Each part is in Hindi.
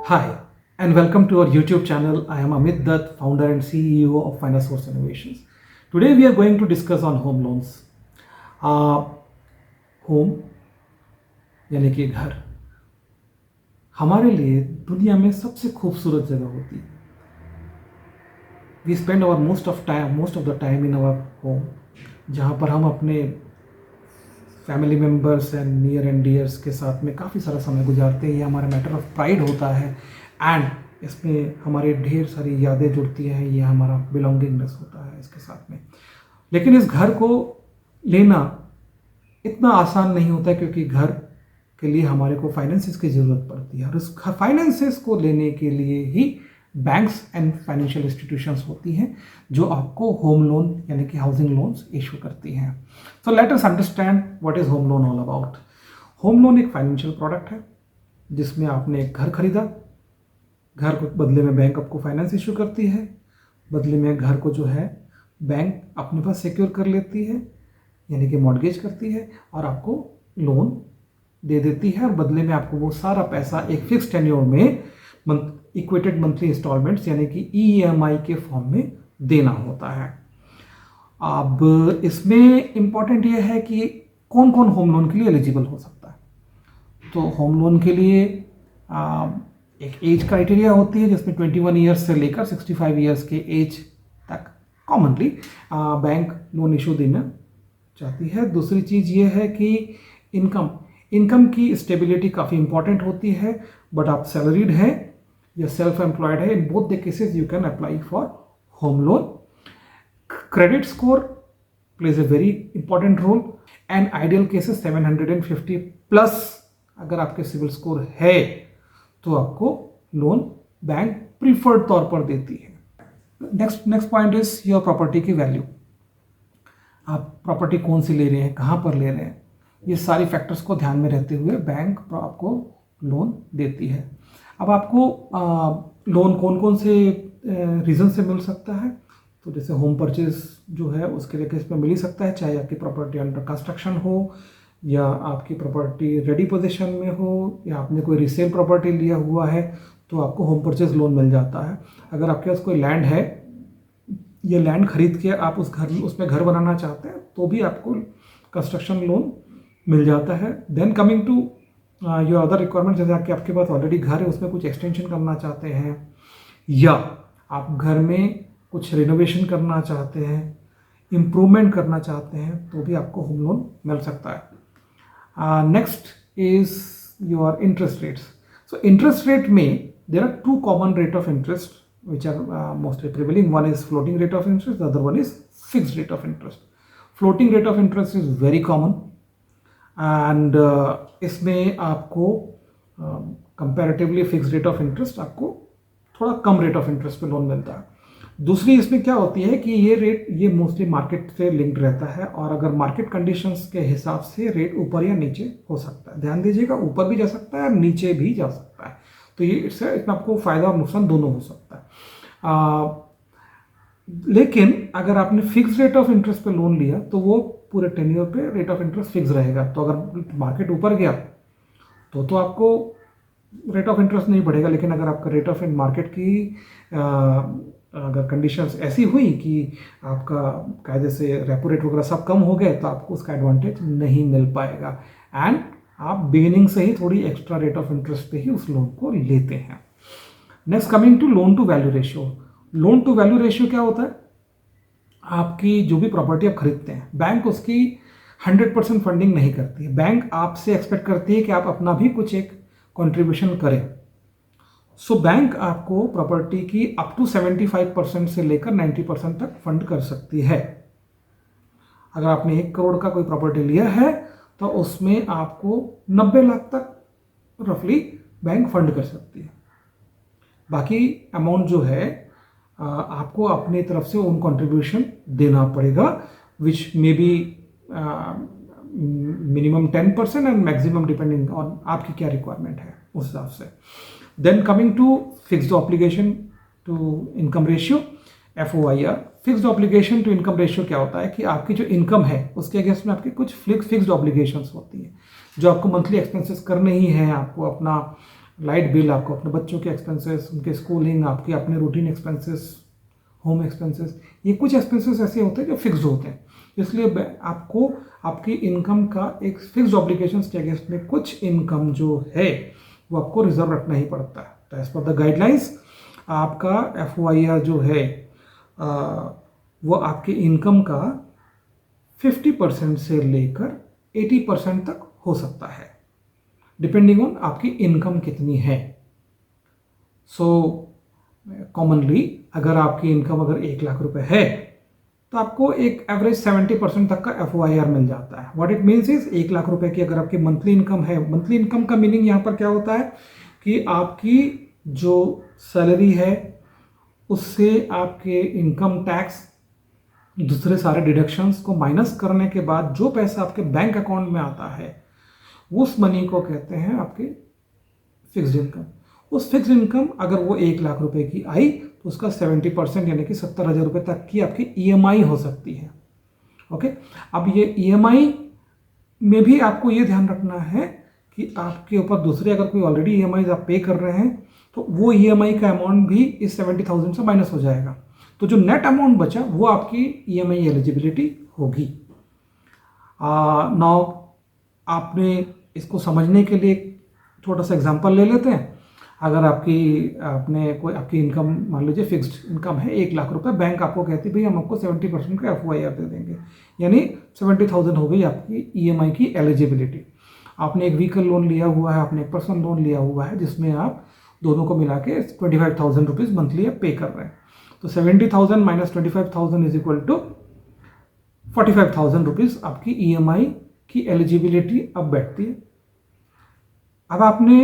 Hi, and welcome to our YouTube channel. I am Amit Dutt, founder and CEO of Finasource Innovations. Today we are going to discuss on home loans. Home यानी कि घर हमारे लिए दुनिया में सबसे खूबसूरत जगह होती है. We spend our most of the time in our home, जहाँ पर हम अपने family members and near and dears के साथ में काफ़ी सारा समय गुजारते हैं. ये हमारा मैटर ऑफ प्राइड होता है एंड इसमें हमारे ढेर सारी यादें जुड़ती हैं. ये हमारा बिलोंगिंगनेस होता है इसके साथ में. लेकिन इस घर को लेना इतना आसान नहीं होता है, क्योंकि घर के लिए हमारे को फाइनेंसिस की ज़रूरत पड़ती है, और इस फाइनेंसिस को लेने के लिए ही बैंक्स एंड फाइनेंशियल इंस्टीट्यूशंस होती हैं जो आपको होम लोन यानी कि हाउसिंग लोन्स इशू करती हैं. So let us understand what is home loan all about. Home loan एक फाइनेंशियल प्रोडक्ट है जिसमें आपने एक घर खरीदा. घर को बदले में बैंक आपको फाइनेंस इशू करती है. बदले में घर को जो है बैंक अपने पास सिक्योर कर लेती है, यानी कि मॉर्गेज करती है, और आपको लोन दे देती है. और बदले में आपको वो सारा पैसा एक फिक्स टेन्योर में इक्वेटेड मंथली इंस्टॉलमेंट्स यानी कि EMI के फॉर्म में देना होता है. अब इसमें इम्पॉर्टेंट ये है कि कौन कौन होम लोन के लिए एलिजिबल हो सकता है. तो होम लोन के लिए एक एज क्राइटेरिया होती है जिसमें 21 ईयर्स से लेकर 65 ईयर्स के एज तक कॉमनली बैंक लोन इशू देना चाहती है. दूसरी चीज़ ये है कि इनकम की स्टेबिलिटी काफ़ी इंपॉर्टेंट होती है. बट आप सैलरीड हैं या सेल्फ एम्प्लॉयड है, in both the cases you can apply for home loan. Credit score plays a very important role and ideal cases 750 plus अगर आपके सिविल स्कोर है तो आपको लोन बैंक प्रीफर्ड तौर पर देती है. Next point is your property की वैल्यू. आप प्रॉपर्टी कौन सी ले रहे हैं, कहाँ पर ले रहे हैं, ये सारी फैक्टर्स को ध्यान में रहते हुए बैंक आपको लोन देती है. अब आपको लोन कौन कौन से रीज़न से मिल सकता है. तो जैसे होम परचेज जो है उसके लिए केस में मिल ही सकता है, चाहे आपकी प्रॉपर्टी अंडर कंस्ट्रक्शन हो या आपकी प्रॉपर्टी रेडी पोजीशन में हो या आपने कोई रीसेल प्रॉपर्टी लिया हुआ है तो आपको होम परचेज लोन मिल जाता है. अगर आपके पास कोई लैंड है, ये लैंड खरीद के आप उसमें घर बनाना चाहते हैं तो भी आपको कंस्ट्रक्शन लोन मिल जाता है. Then coming to your other requirement, जैसे कि आपके पास ऑलरेडी घर है उसमें कुछ एक्सटेंशन करना चाहते हैं या आप घर में कुछ रिनोवेशन करना चाहते हैं, इम्प्रूवमेंट करना चाहते हैं, तो भी आपको होम लोन मिल सकता है. Next is your interest rates. So interest rate में there are two common rate of interest which are mostly prevailing. One is floating rate of interest, the other one is fixed rate of interest. Floating rate of interest is very common and इसमें आपको comparatively fixed rate of interest आपको थोड़ा कम रेट ऑफ इंटरेस्ट पे लोन मिलता है. दूसरी इसमें क्या होती है कि ये रेट ये मोस्टली मार्केट से लिंक्ड रहता है, और अगर मार्केट कंडीशंस के हिसाब से रेट ऊपर या नीचे हो सकता है. ध्यान दीजिएगा, ऊपर भी जा सकता है और नीचे भी जा सकता है. तो ये इससे आपको फ़ायदा और नुकसान दोनों हो सकता है. लेकिन अगर आपने फिक्स रेट ऑफ इंटरेस्ट पे लोन लिया तो वो पूरे टेन्योर पे रेट ऑफ इंटरेस्ट फिक्स रहेगा. तो अगर मार्केट ऊपर गया तो आपको रेट ऑफ इंटरेस्ट नहीं बढ़ेगा. लेकिन अगर आपका रेट ऑफ मार्केट की अगर कंडीशंस ऐसी हुई कि आपका कायदे से रेपो रेट वगैरह सब कम हो गए तो आपको उसका एडवांटेज नहीं मिल पाएगा एंड आप बिगिनिंग से ही थोड़ी एक्स्ट्रा रेट ऑफ इंटरेस्ट पे ही उस लोन को लेते हैं. Next coming to loan to value ratio. Loan to value ratio क्या होता है? आपकी जो भी प्रॉपर्टी आप खरीदते हैं, बैंक उसकी 100% फंडिंग नहीं करती है. बैंक आपसे एक्सपेक्ट करती है कि आप अपना भी कुछ एक कंट्रीब्यूशन करें. सो बैंक आपको प्रॉपर्टी की अप टू 75% से लेकर 90% तक फंड कर सकती है. अगर आपने 1 करोड़ का कोई प्रॉपर्टी लिया है तो उसमें आपको 90 लाख तक रफली बैंक फंड कर सकती है. बाकी अमाउंट जो है आपको अपनी तरफ से उन कंट्रीब्यूशन देना पड़ेगा, which may be minimum 10% and maximum depending on आपकी क्या रिक्वायरमेंट है उस हिसाब से. Then coming to fixed obligation to income ratio, FOIR, fixed obligation to income ratio क्या होता है कि आपकी जो इनकम है उसके अगेंस्ट में आपकी कुछ फिक्स्ड ऑब्लिगेशंस होती हैं जो आपको मंथली एक्सपेंसेस करने ही हैं। आपको अपना लाइट बिल, आपको अपने बच्चों के एक्सपेंसेस, उनके स्कूलिंग, आपके अपने रूटीन एक्सपेंसेस, होम एक्सपेंसेस, ये कुछ एक्सपेंसेस ऐसे होते हैं जो फिक्स्ड होते हैं। इसलिए आपको आपकी इनकम का एक फिक्स्ड ऑब्लिगेशंस के अगेंस्ट में कुछ इनकम जो है वो आपको रिजर्व रखना ही पड़ता है। तो एज पर द गाइडलाइंस आपका FOIR जो है वो आपके इनकम का 50% से लेकर 80% तक हो सकता है, डिपेंडिंग ऑन आपकी इनकम कितनी है। सो कॉमनली अगर आपकी इनकम अगर 1 लाख रुपए है तो आपको एक एवरेज 70% तक का FOIR मिल जाता है। What it means is 1 lakh रुपए की अगर आपकी मंथली इनकम है, मंथली इनकम का मीनिंग यहाँ पर क्या होता है कि आपकी जो सैलरी है उससे आपके इनकम टैक्स, दूसरे सारे डिडक्शंस को माइनस करने के बाद जो पैसा आपके बैंक अकाउंट में आता है उस मनी को कहते हैं आपके फिक्स्ड इनकम। उस फिक्स्ड इनकम अगर वो 1 लाख रुपए की आई तो उसका 70% यानी कि 70,000 रुपये तक की आपकी EMI हो सकती है। ओके, अब ये EMI में भी आपको ये ध्यान रखना है कि आपके ऊपर दूसरे अगर कोई ऑलरेडी EMI आप पे कर रहे हैं तो वो EMI का अमाउंट भी इस 70,000 से माइनस हो जाएगा। तो जो नेट अमाउंट बचा वो आपकी EMI एलिजिबिलिटी होगी। नाउ आपने इसको समझने के लिए छोटा सा एग्जांपल ले लेते हैं। अगर आपकी इनकम मान लीजिए फिक्स्ड इनकम है 1 लाख रुपए, बैंक आपको कहती है भाई हम आपको 70% का FOIR दे देंगे, यानी 70,000 हो गई आपकी EMI की एलिजिबिलिटी। आपने एक व्हीकल लोन लिया हुआ है, आपने एक पर्सनल लोन लिया हुआ है जिसमें आप दोनों को मिला के 25,000 रुपीज़ मंथली आप पे कर रहे हैं। तो 70,000 minus 25,000 is equal to 45,000 rupees आपकी EMI की एलिजिबिलिटी अब बैठती है। अब आपने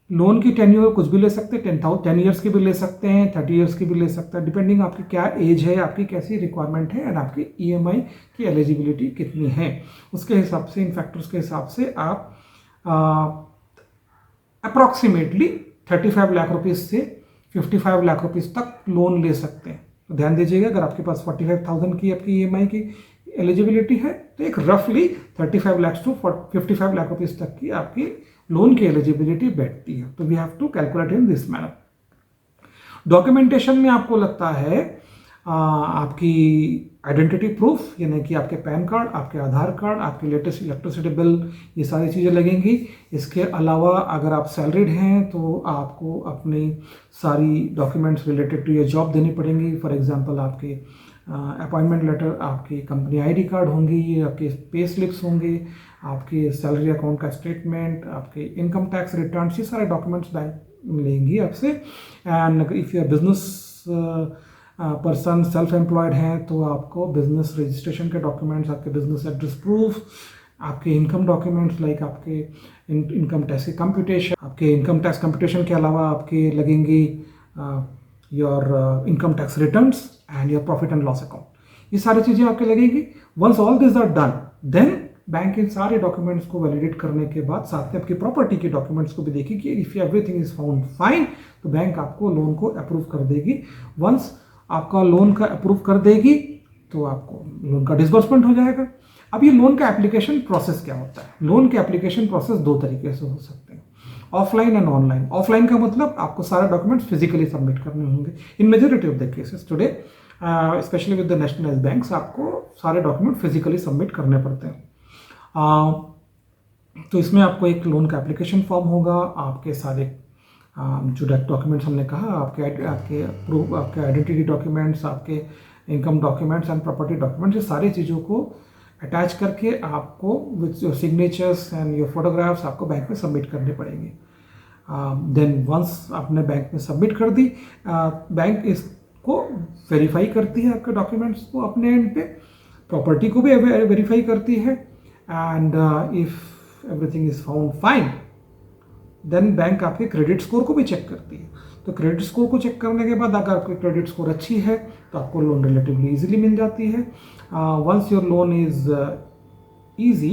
लोन की टेन्योर कुछ भी ले सकते हैं, 10 ईयर्स की भी ले सकते हैं, 30 ईयर्स की भी ले सकते हैं, डिपेंडिंग आपकी क्या एज है, आपकी कैसी रिक्वायरमेंट है एंड आपकी EMI की एलिजिबिलिटी कितनी है, उसके हिसाब से, इन फैक्टर्स के हिसाब से आप अप्रॉक्सीमेटली 35 लाख रुपीज़ से 55 लाख रुपीज़ तक लोन ले सकते हैं। तो ध्यान दीजिएगा, अगर आपके पास 45,000 की आपकी EMI की एलिजिबिलिटी है तो एक रफली 35 लाख टू 55 लाख रुपीज़ तक की आपकी लोन की एलिजिबिलिटी बैठती है। तो we have to calculate in this manner. Documentation में आपको लगता है आपकी आइडेंटिटी प्रूफ, यानी कि आपके पैन कार्ड, आपके आधार कार्ड, आपके लेटेस्ट इलेक्ट्रिसिटी बिल, ये सारी चीज़ें लगेंगी। इसके अलावा अगर आप सैलरीड हैं तो आपको अपनी सारी डॉक्यूमेंट्स रिलेटेड टू ये जॉब देनी पड़ेंगी। फॉर एग्जांपल आपके अपॉइंटमेंट लेटर, आपकी कंपनी ID कार्ड होंगी, ये आपके पे स्लिप्स होंगे, आपके सैलरी अकाउंट का स्टेटमेंट, आपके इनकम टैक्स रिटर्न, ये सारे डॉक्यूमेंट्स बैंक लेंगी आपसे। And if you are business person, self employed हैं तो आपको बिजनेस रजिस्ट्रेशन के डॉक्यूमेंट्स, आपके बिजनेस एड्रेस प्रूफ, आपके इनकम डॉक्यूमेंट्स लाइक आपके इनकम टैक्स की कंप्यूटेशन, आपके इनकम टैक्स कंप्यूटेशन के अलावा आपके लगेंगी your income tax returns and your profit and loss account, ये सारी चीज़ें आपके लगेंगी। Once all this are done then bank इन सारे डॉक्यूमेंट्स को वैलिडेट करने के बाद साथ में आपकी प्रॉपर्टी के डॉक्यूमेंट्स को भी देखेगी। If everything is found fine तो बैंक आपको लोन को अप्रूव कर देगी। वंस आपका लोन का अप्रूव कर देगी तो आपको लोन का डिसबर्समेंट हो जाएगा। अब ये लोन का एप्लीकेशन प्रोसेस क्या होता है? लोन के एप्लीकेशन प्रोसेस 2 तरीके से हो सकते हैं, ऑफलाइन एंड ऑनलाइन। ऑफलाइन का मतलब आपको सारे डॉक्यूमेंट्स फिजिकली सबमिट करने होंगे। इन majority of the cases today specially with the nationalised banks आपको सारे डॉक्यूमेंट फिजिकली सबमिट करने पड़ते हैं। तो इसमें आपको एक लोन का एप्लीकेशन फॉर्म होगा, आपके सारे जो डॉक्यूमेंट्स हमने कहा, आपके प्रूफ, आपके आइडेंटिटी डॉक्यूमेंट्स, आपके income documents and property documents, ये सारी चीज़ों को अटैच करके आपको with your signatures and your photographs आपको बैंक में सबमिट करने पड़ेंगे। देन वंस आपने बैंक में सबमिट कर दी, बैंक इसको वेरीफाई करती है आपके डॉक्यूमेंट्स को अपने एंड पे, प्रॉपर्टी को भी वेरीफाई करती है and if everything is found fine then bank आपके क्रेडिट स्कोर को भी चेक करती है। तो क्रेडिट स्कोर को चेक करने के बाद अगर आपकी क्रेडिट स्कोर अच्छी है तो आपको लोन रिलेटिवली इजीली मिल जाती है। Once your loan is easy,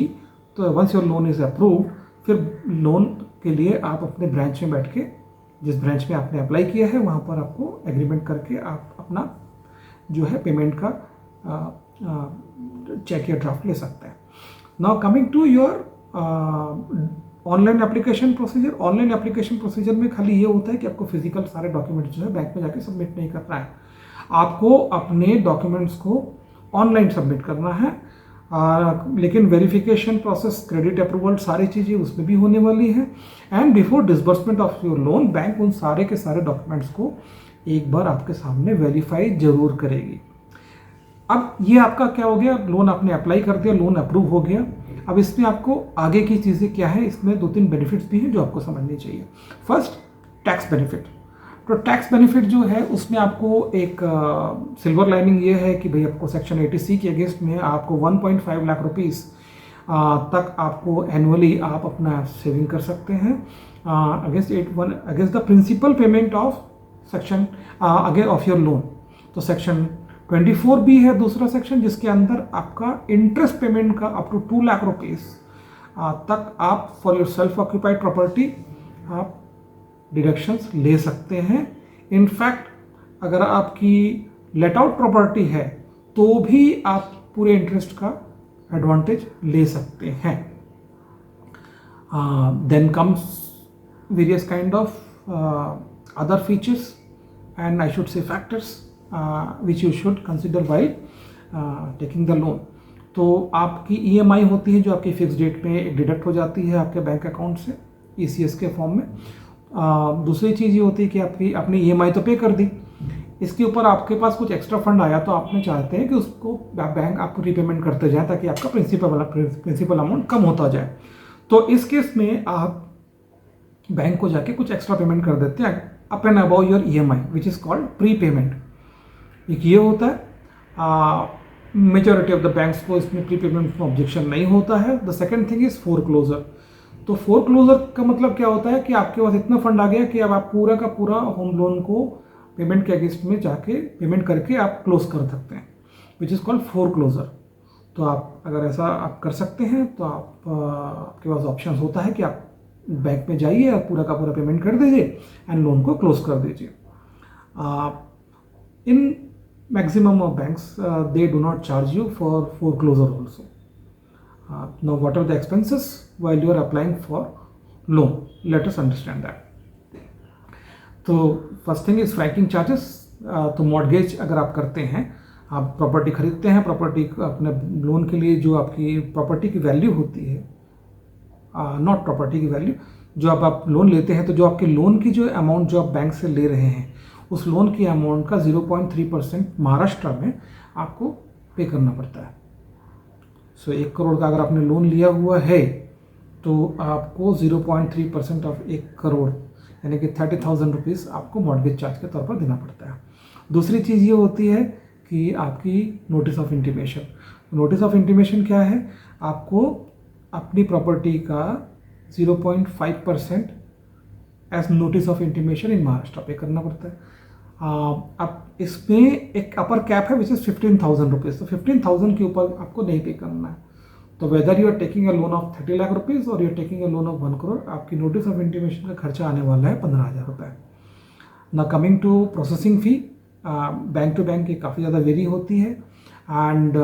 तो once your loan is approve, फिर लोन के लिए आप अपने ब्रांच में बैठ के, जिस ब्रांच में आपने अप्लाई किया है वहाँ पर आपको एग्रीमेंट करके आप अपना जो है पेमेंट का चेक या ड्राफ्ट ले सकते हैं। Now coming to your online application procedure. Online application procedure में खाली ये होता है कि आपको फिजिकल सारे डॉक्यूमेंट्स जो है बैंक में जाके सबमिट नहीं करना है, आपको अपने डॉक्यूमेंट्स को ऑनलाइन सबमिट करना है। लेकिन वेरिफिकेशन प्रोसेस, क्रेडिट अप्रूवल, सारी चीज़ें उसमें भी होने वाली है। And before disbursement of your loan, bank उन सारे के सारे डॉक्यूमेंट्स को एक बार आपके सामने वेरीफाई जरूर करेगी। अब ये आपका क्या हो गया, लोन आपने अप्लाई कर दिया, लोन अप्रूव हो गया। अब इसमें आपको आगे की चीज़ें क्या है, इसमें 2-3 बेनिफिट्स भी हैं जो आपको समझनी चाहिए। First, tax benefit. तो टैक्स बेनिफिट जो है उसमें आपको एक सिल्वर लाइनिंग ये है कि भाई आपको सेक्शन 80C के अगेंस्ट में आपको 1.5 लाख रुपीस तक आपको एनुअली आप अपना सेविंग कर सकते हैं against the principal payment of section against of your loan. तो सेक्शन 24 भी है दूसरा सेक्शन, जिसके अंदर आपका इंटरेस्ट पेमेंट का अप टू 2 लाख रुपीस तक आप for your self occupied property आप डिडक्शंस ले सकते हैं। इनफैक्ट अगर आपकी लेट आउट प्रॉपर्टी है तो भी आप पूरे इंटरेस्ट का एडवांटेज ले सकते हैं। Then comes various kind of other features and I should say factors which you should consider while taking the loan. तो आपकी EMI होती है जो आपकी फिक्स डेट में डिडक्ट हो जाती है आपके बैंक अकाउंट से ECS के फॉर्म में। दूसरी चीज़ ये होती है कि आपकी अपनी EMI तो पे कर दी, इसके ऊपर आपके पास कुछ एक्स्ट्रा फंड आया तो आपने चाहते हैं कि उसको बैंक आपको रीपेमेंट करते जाए ताकि आपका प्रिंसिपल अमाउंट कम होता जाए। तो इस केस में आप बैंक को जाके कुछ एक्स्ट्रा पेमेंट कर देते हैं up and above your EMI which is called pre payment. एक ये होता है, मेजॉरिटी ऑफ द बैंक्स को इसमें प्री पेमेंट में ऑब्जेक्शन नहीं होता है। The second thing is foreclosure. तो फोरक्लोजर का मतलब क्या होता है कि आपके पास इतना फंड आ गया कि अब आप पूरा का पूरा होम लोन को पेमेंट के अगेंस्ट में जाके पेमेंट करके आप क्लोज कर सकते हैं, विच इज़ कॉल्ड फोरक्लोजर। तो आप अगर ऐसा आप कर सकते हैं तो आपके पास ऑप्शन होता है कि आप बैंक में जाइए और पूरा का पूरा पेमेंट कर दीजिए एंड लोन को क्लोज कर दीजिए। इन maximum of banks they do not charge you for foreclosure also. Now what are the expenses while you are applying for loan? Let us understand that. तो first thing is franking charges. तो mortgage अगर आप करते हैं, आप प्रॉपर्टी खरीदते हैं, प्रॉपर्टी अपने लोन के लिए जो आपकी प्रॉपर्टी की वैल्यू होती है, नॉट प्रॉपर्टी की वैल्यू, जो आप लोन लेते हैं तो जो आपके लोन की जो अमाउंट जो आप बैंक से ले रहे हैं उस लोन की अमाउंट का 0.3% महाराष्ट्र में आपको पे करना पड़ता है। सो 1 करोड़ का अगर आपने लोन लिया हुआ है तो आपको 0.3% ऑफ 1 करोड़ यानी कि 30,000 रुपीज़ आपको मॉर्गेज चार्ज के तौर पर देना पड़ता है। दूसरी चीज़ ये होती है कि आपकी notice of intimation. Notice of intimation क्या है, आपको अपनी प्रॉपर्टी का 0.5% एज नोटिस ऑफ इंटीमेशन इन महाराष्ट्र पे करना पड़ता है। अब इसमें एक अपर कैप है विच इज़ 15,000 रुपीज़। तो 15,000 के ऊपर आपको नहीं पे करना है। तो whether you are taking a loan of 30 lakh rupees और you are taking a loan of 1 crore, आपकी नोटिस ऑफ इंटीमेशन का खर्चा आने वाला है 15,000 रुपये। ना coming to processing fee, bank to bank ये काफ़ी ज़्यादा वेरी होती है एंड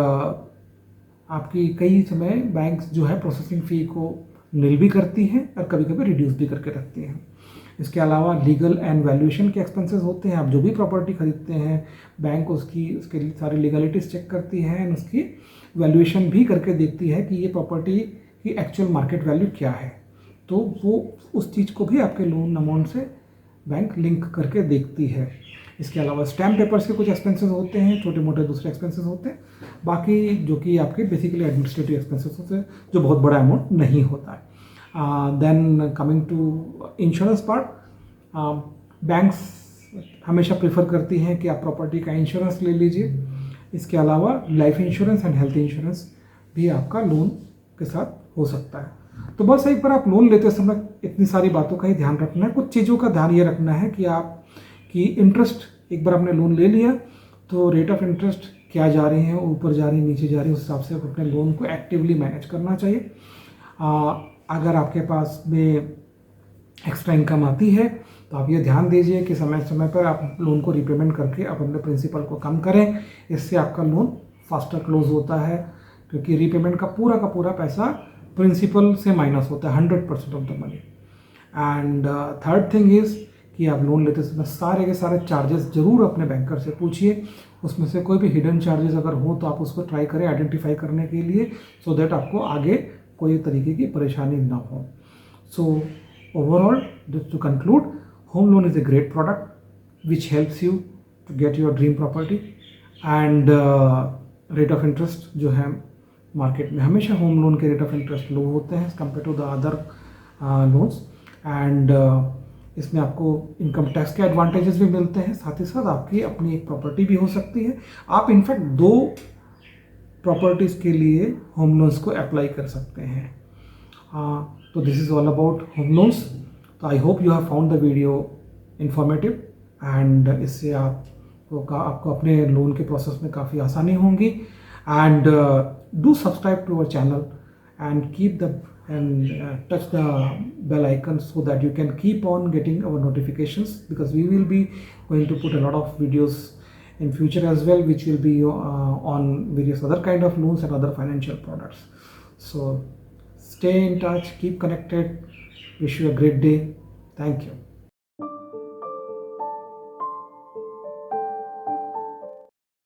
आपकी कई समय बैंक जो है प्रोसेसिंग फ़ी को निल भी करती हैं और कभी कभी रिड्यूस भी करके रखती हैं। इसके अलावा लीगल एंड वैल्यूएशन के एक्सपेंसेस होते हैं। आप जो भी प्रॉपर्टी खरीदते हैं बैंक उसके सारी लीगलिटीज़ चेक करती है एंड उसकी वैल्यूएशन भी करके देखती है कि ये प्रॉपर्टी की एक्चुअल मार्केट वैल्यू क्या है। तो वो उस चीज़ को भी आपके लोन अमाउंट से बैंक लिंक करके देखती है। इसके अलावा स्टैम्प पेपर्स के कुछ एक्सपेंसेस होते हैं, छोटे मोटे दूसरे एक्सपेंसेस होते हैं, बाकी जो कि आपके बेसिकली एडमिनिस्ट्रेटिव एक्सपेंसेस होते हैं जो बहुत बड़ा अमाउंट नहीं होता है। Then coming to insurance part, banks हमेशा प्रेफर करती हैं कि आप प्रॉपर्टी का इंश्योरेंस ले लीजिए। इसके अलावा life insurance and health insurance भी आपका लोन के साथ हो सकता है। तो बस एक बार आप लोन लेते समय इतनी सारी बातों का ही ध्यान रखना है। कुछ चीज़ों का ध्यान ये रखना है कि आपकी इंटरेस्ट, एक बार आपने लोन ले लिया तो रेट ऑफ इंटरेस्ट क्या जा रही है, ऊपर जा रही है, नीचे जा रही है, उस हिसाब से अपने लोन को एक्टिवली मैनेज करना चाहिए। अगर आपके पास में एक्स्ट्रा इनकम आती है तो आप ये ध्यान दीजिए कि समय समय पर आप लोन को रिपेमेंट करके आप अपने प्रिंसिपल को कम करें। इससे आपका लोन फास्टर क्लोज होता है, क्योंकि रीपेमेंट का पूरा पैसा प्रिंसिपल से माइनस होता है, 100% of the money. And third thing is कि आप लोन लेते समय सारे के सारे चार्जेस जरूर अपने बैंकर से पूछिए। उसमें से कोई भी हिडन चार्जेस अगर हो तो आप उसको ट्राई करें आइडेंटिफाई करने के लिए, सो दैट आपको आगे कोई तरीके की परेशानी ना हो। So overall, to conclude, home loan is a great product which helps you to get your dream property, and rate of interest जो है मार्केट में हमेशा होम लोन के रेट ऑफ इंटरेस्ट लो होते हैं compare to the other loans. And इसमें आपको इनकम टैक्स के एडवांटेजेस भी मिलते हैं, साथ ही साथ आपकी अपनी एक प्रॉपर्टी भी हो सकती है। आप इनफैक्ट 2 प्रॉपर्टीज़ के लिए होम लोन्स को अप्लाई कर सकते हैं। तो this is all about home loans. तो I hope you have found the video informative, and इससे आपको अपने लोन के प्रोसेस में काफ़ी आसानी होगी। And do subscribe to our channel and keep the touch the bell icon so that you can keep on getting our notifications, because we will be going to put a lot of videos in future as well, which will be on various other kind of loans and other financial products. So stay in touch, keep connected. Wish you a great day. Thank you.